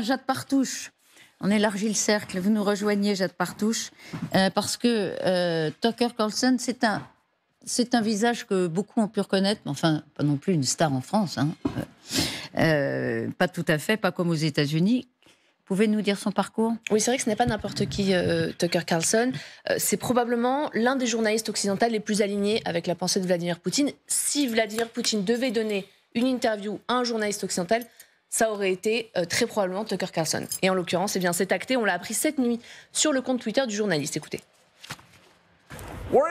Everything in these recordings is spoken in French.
Jade Partouche. On élargit le cercle, vous nous rejoignez, Jade Partouche, parce que Tucker Carlson, c'est un visage que beaucoup ont pu reconnaître, mais enfin, pas non plus une star en France, hein. Pas tout à fait, pas comme aux États-Unis. Pouvez nous dire son parcours ? Oui, c'est vrai que ce n'est pas n'importe qui, Tucker Carlson. C'est probablement l'un des journalistes occidentaux les plus alignés avec la pensée de Vladimir Poutine. Si Vladimir Poutine devait donner une interview à un journaliste occidental, ça aurait été très probablement Tucker Carlson. Et en l'occurrence, eh bien, c'est acté. On l'a appris cette nuit sur le compte Twitter du journaliste. Écoutez.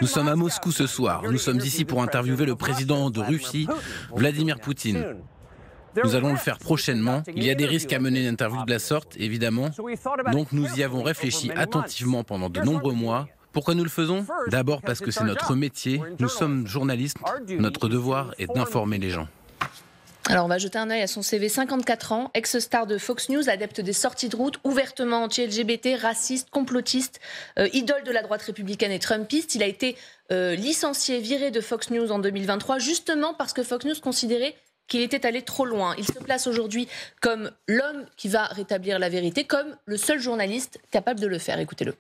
Nous sommes à Moscou ce soir. Nous sommes ici pour interviewer le président de Russie, Vladimir Poutine. Nous allons le faire prochainement. Il y a des risques à mener une interview de la sorte, évidemment. Donc nous y avons réfléchi attentivement pendant de nombreux mois. Pourquoi nous le faisons ? D'abord parce que c'est notre métier. Nous sommes journalistes. Notre devoir est d'informer les gens. Alors on va jeter un œil à son CV. 54 ans, ex-star de Fox News, adepte des sorties de route, ouvertement anti-LGBT, raciste, complotiste, idole de la droite républicaine et trumpiste. Il a été licencié, viré de Fox News en 2023, justement parce que Fox News considérait qu'il était allé trop loin. Il se place aujourd'hui comme l'homme qui va rétablir la vérité, comme le seul journaliste capable de le faire. Écoutez-le.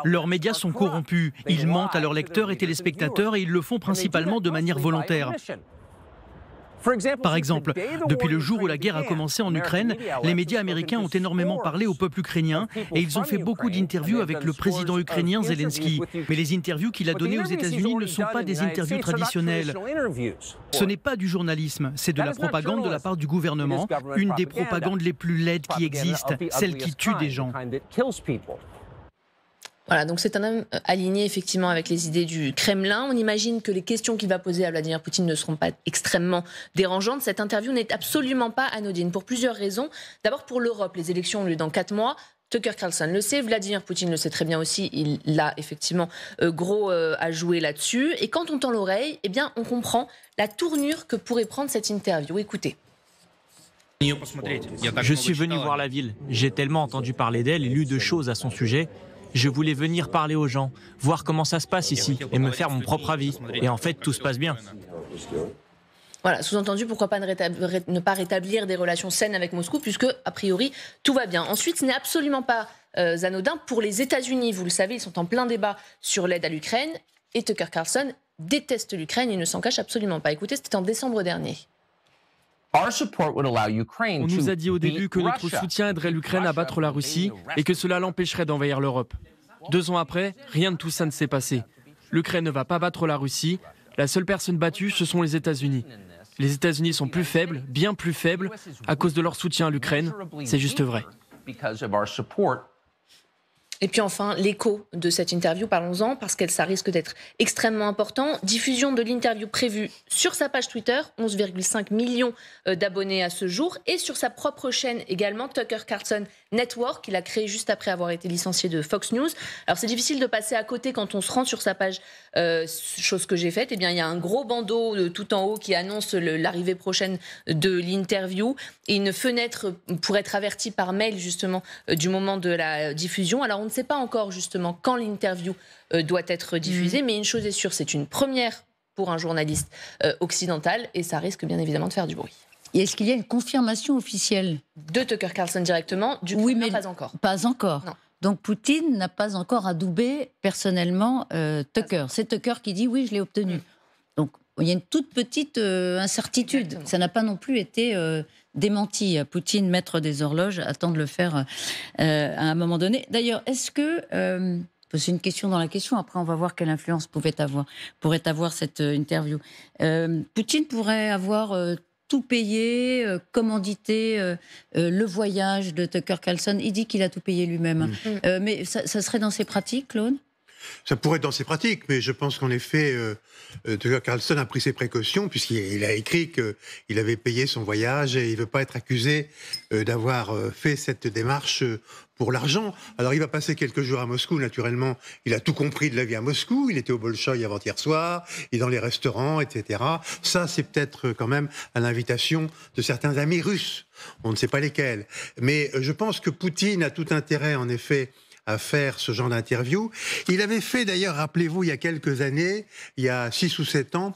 Leurs médias sont corrompus. Ils mentent à leurs lecteurs et téléspectateurs et ils le font principalement de manière volontaire. Par exemple, depuis le jour où la guerre a commencé en Ukraine, les médias américains ont énormément parlé au peuple ukrainien et ils ont fait beaucoup d'interviews avec le président ukrainien Zelensky. Mais les interviews qu'il a données aux États-Unis ne sont pas des interviews traditionnelles. Ce n'est pas du journalisme, c'est de la propagande de la part du gouvernement, une des propagandes les plus laides qui existent, celle qui tue des gens. Voilà, donc c'est un homme aligné effectivement avec les idées du Kremlin. On imagine que les questions qu'il va poser à Vladimir Poutine ne seront pas extrêmement dérangeantes. Cette interview n'est absolument pas anodine pour plusieurs raisons. D'abord pour l'Europe, les élections ont lieu dans 4 mois. Tucker Carlson le sait, Vladimir Poutine le sait très bien aussi, il a effectivement gros à jouer là-dessus. Et quand on tend l'oreille, eh bien on comprend la tournure que pourrait prendre cette interview. Écoutez. Je suis venu voir la ville. J'ai tellement entendu parler d'elle et lu de choses à son sujet. Je voulais venir parler aux gens, voir comment ça se passe ici et me faire mon propre avis. Et en fait, tout se passe bien. Voilà, sous-entendu, pourquoi pas ne pas rétablir des relations saines avec Moscou, puisque, a priori, tout va bien. Ensuite, ce n'est absolument pas anodin pour les États-Unis. Vous le savez, ils sont en plein débat sur l'aide à l'Ukraine. Et Tucker Carlson déteste l'Ukraine, il ne s'en cache absolument pas. Écoutez, c'était en décembre dernier. On nous a dit au début que notre soutien aiderait l'Ukraine à battre la Russie et que cela l'empêcherait d'envahir l'Europe. 2 ans après, rien de tout ça ne s'est passé. L'Ukraine ne va pas battre la Russie. La seule personne battue, ce sont les États-Unis. Les États-Unis sont plus faibles, bien plus faibles, à cause de leur soutien à l'Ukraine. C'est juste vrai. Et puis enfin, l'écho de cette interview, parlons-en, parce que ça risque d'être extrêmement important. Diffusion de l'interview prévue sur sa page Twitter, 11,5 millions d'abonnés à ce jour, et sur sa propre chaîne également, Tucker Carlson Network, qu'il a créé juste après avoir été licencié de Fox News. Alors c'est difficile de passer à côté quand on se rend sur sa page, chose que j'ai faite. Eh bien, il y a un gros bandeau tout en haut qui annonce l'arrivée prochaine de l'interview, et une fenêtre pour être averti par mail justement du moment de la diffusion. Alors on ne sait pas encore justement quand l'interview doit être diffusée, mais une chose est sûre, c'est une première pour un journaliste occidental et ça risque bien évidemment de faire du bruit. Et est-ce qu'il y a une confirmation officielle de Tucker Carlson directement? Du coup, oui, mais pas encore. Pas encore. Non. Donc Poutine n'a pas encore adoubé personnellement Tucker. C'est Tucker qui dit oui, je l'ai obtenu. Donc il y a une toute petite incertitude. Exactement. Ça n'a pas non plus été démenti. Poutine, maître des horloges, attend de le faire à un moment donné. D'ailleurs, est-ce que... c'est une question dans la question, après on va voir quelle influence pourrait avoir cette interview. Poutine pourrait avoir tout payé, commandité le voyage de Tucker Carlson. Il dit qu'il a tout payé lui-même. Mais ça serait dans ses pratiques, Claude ? Ça pourrait être dans ses pratiques, mais je pense qu'en effet, Tucker Carlson a pris ses précautions, puisqu'il a écrit qu'il avait payé son voyage et il ne veut pas être accusé d'avoir fait cette démarche pour l'argent. Alors il va passer quelques jours à Moscou, naturellement. Il a tout compris de la vie à Moscou. Il était au Bolchoï avant-hier soir, il est dans les restaurants, etc. Ça, c'est peut-être quand même à l'invitation de certains amis russes. On ne sait pas lesquels. Mais je pense que Poutine a tout intérêt, en effet, à faire ce genre d'interview. Il avait fait d'ailleurs, rappelez-vous, il y a quelques années, il y a 6 ou 7 ans,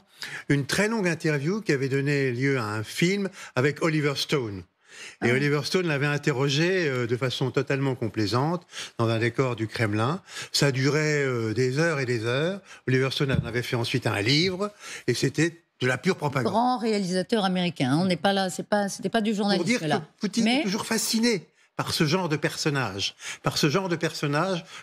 une très longue interview qui avait donné lieu à un film avec Oliver Stone. Et Oliver Stone l'avait interrogé de façon totalement complaisante dans un décor du Kremlin. Ça durait des heures et des heures. Oliver Stone en avait fait ensuite un livre et c'était de la pure propagande. Grand réalisateur américain. On n'est pas là, c'était pas du journalisme. Pour dire là. que Poutine est toujours fasciné par ce genre de personnage.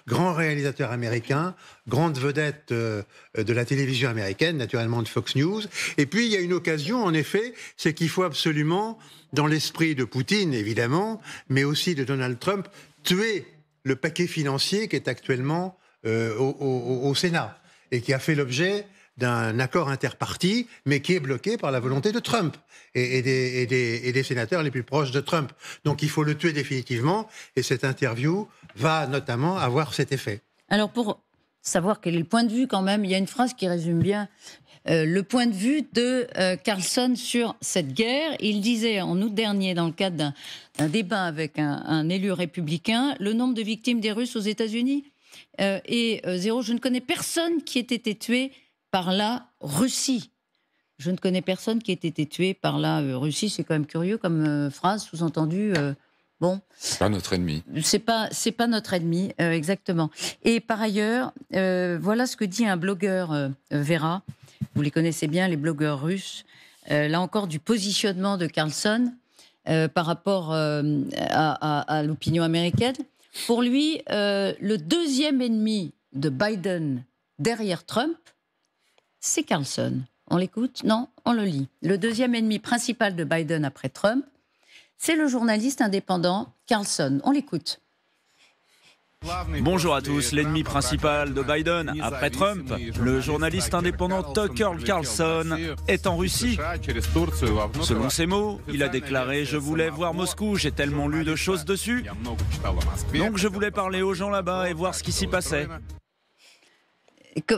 Grand réalisateur américain, grande vedette de la télévision américaine, naturellement de Fox News. Et puis, il y a une occasion, en effet, c'est qu'il faut absolument, dans l'esprit de Poutine, évidemment, mais aussi de Donald Trump, tuer le paquet financier qui est actuellement au Sénat et qui a fait l'objet d'un accord interparti, mais qui est bloqué par la volonté de Trump et des sénateurs les plus proches de Trump. Donc il faut le tuer définitivement, et cette interview va notamment avoir cet effet. Alors pour savoir quel est le point de vue quand même, il y a une phrase qui résume bien le point de vue de Carlson sur cette guerre. Il disait en août dernier, dans le cadre d'un débat avec un élu républicain, le nombre de victimes des Russes aux États-Unis est zéro. Je ne connais personne qui ait été tué par la Russie. Je ne connais personne qui ait été tué par la Russie. C'est quand même curieux comme phrase, sous-entendu. Bon. C'est pas notre ennemi. C'est pas notre ennemi, exactement. Et par ailleurs, voilà ce que dit un blogueur, Vera. Vous les connaissez bien, les blogueurs russes. Là encore, du positionnement de Carlson par rapport à l'opinion américaine. Pour lui, le deuxième ennemi de Biden derrière Trump, c'est Carlson. On l'écoute? Non, on le lit. Le deuxième ennemi principal de Biden après Trump, c'est le journaliste indépendant Carlson. On l'écoute. Bonjour à tous. L'ennemi principal de Biden après Trump, le journaliste indépendant Tucker Carlson, est en Russie. Selon ses mots, il a déclaré « Je voulais voir Moscou, j'ai tellement lu de choses dessus. Donc je voulais parler aux gens là-bas et voir ce qui s'y passait. »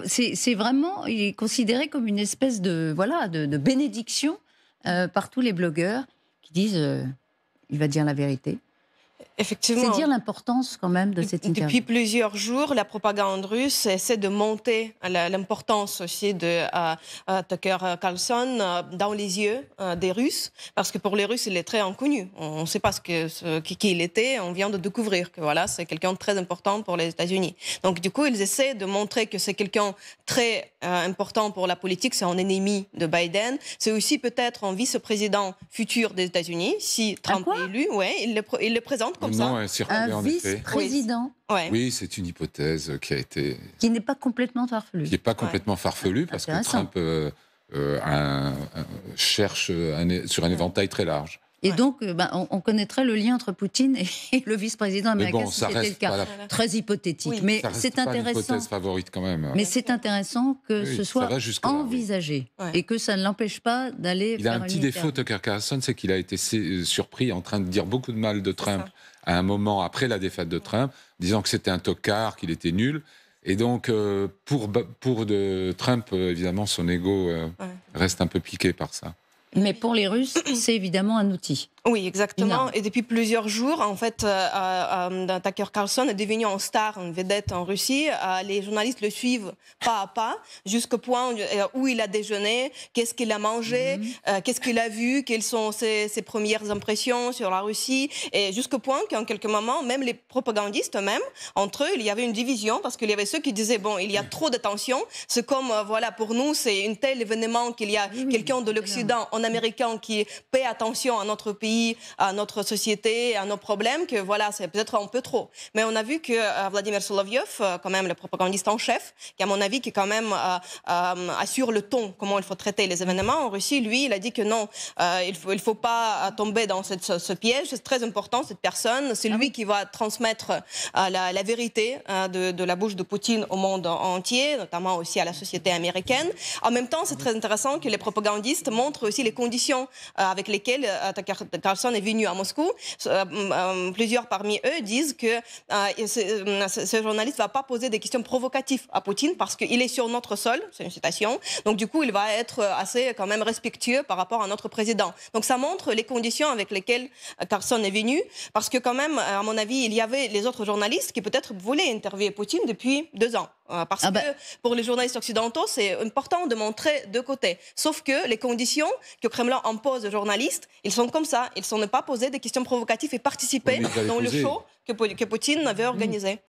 C'est vraiment, il est considéré comme une espèce de bénédiction par tous les blogueurs qui disent il va dire la vérité. Effectivement. C'est dire l'importance quand même de cette interview. Depuis plusieurs jours, la propagande russe essaie de monter l'importance aussi de Tucker Carlson dans les yeux des Russes, parce que pour les Russes, il est très inconnu. On ne sait pas qui il était, on vient de découvrir que voilà, c'est quelqu'un de très important pour les États-Unis. Donc du coup, ils essaient de montrer que c'est quelqu'un très important pour la politique, c'est un ennemi de Biden. C'est aussi peut-être un vice-président futur des États-Unis, si Trump est élu. Ouais, il le présente comme ça. Un vice-président. Oui, c'est une hypothèse qui a été... Qui n'est pas complètement farfelue. Qui n'est pas complètement farfelue, parce que Trump cherche sur un éventail très large. Et donc, on connaîtrait le lien entre Poutine et le vice-président américain, bon, si c'était le cas. Très hypothétique. Oui. Mais c'est intéressant. L'hypothèse favorite quand même. Mais c'est intéressant que ce soit envisagé et que ça ne l'empêche pas d'aller. Il a un petit défaut, Tucker Carlson, c'est qu'il a été surpris en train de dire beaucoup de mal de Trump à un moment après la défaite de Trump, disant que c'était un tocard, qu'il était nul. Et donc, pour Trump, évidemment, son ego reste un peu piqué par ça. Mais pour les Russes, c'est évidemment un outil. Oui, exactement. Et depuis plusieurs jours, en fait, Tucker Carlson est devenu une star, une vedette en Russie. Les journalistes le suivent pas à pas, jusqu'au point où il a déjeuné, qu'est-ce qu'il a mangé, qu'est-ce qu'il a vu, quelles sont ses premières impressions sur la Russie. Et jusqu'au point qu'en quelques moments, même les propagandistes eux-mêmes, entre eux, il y avait une division, parce qu'il y avait ceux qui disaient, bon, il y a trop de tension. C'est comme, voilà, pour nous, c'est un tel événement qu'il y a quelqu'un de l'Occident, un Américain, qui paie attention à notre pays, à notre société, à nos problèmes, que voilà, c'est peut-être un peu trop. Mais on a vu que Vladimir Solovyov, quand même le propagandiste en chef, qui à mon avis qui quand même assure le ton, comment il faut traiter les événements en Russie, lui, il a dit que non, il faut pas tomber dans ce piège, c'est très important cette personne, c'est lui qui va transmettre la vérité de la bouche de Poutine au monde entier, notamment aussi à la société américaine. En même temps, c'est très intéressant que les propagandistes montrent aussi les conditions avec lesquelles Carlson est venu à Moscou. Plusieurs parmi eux disent que ce journaliste ne va pas poser des questions provocatives à Poutine parce qu'il est sur notre sol, c'est une citation, donc du coup il va être assez quand même respectueux par rapport à notre président. Donc ça montre les conditions avec lesquelles Carlson est venu, parce que quand même, à mon avis, il y avait les autres journalistes qui peut-être voulaient interviewer Poutine depuis 2 ans. Parce que pour les journalistes occidentaux, c'est important de montrer deux côtés. Sauf que les conditions que Kremlin impose aux journalistes, ils sont comme ça. Ils ne sont pas posés des questions provocatives et participer dans le show que Poutine avait organisé.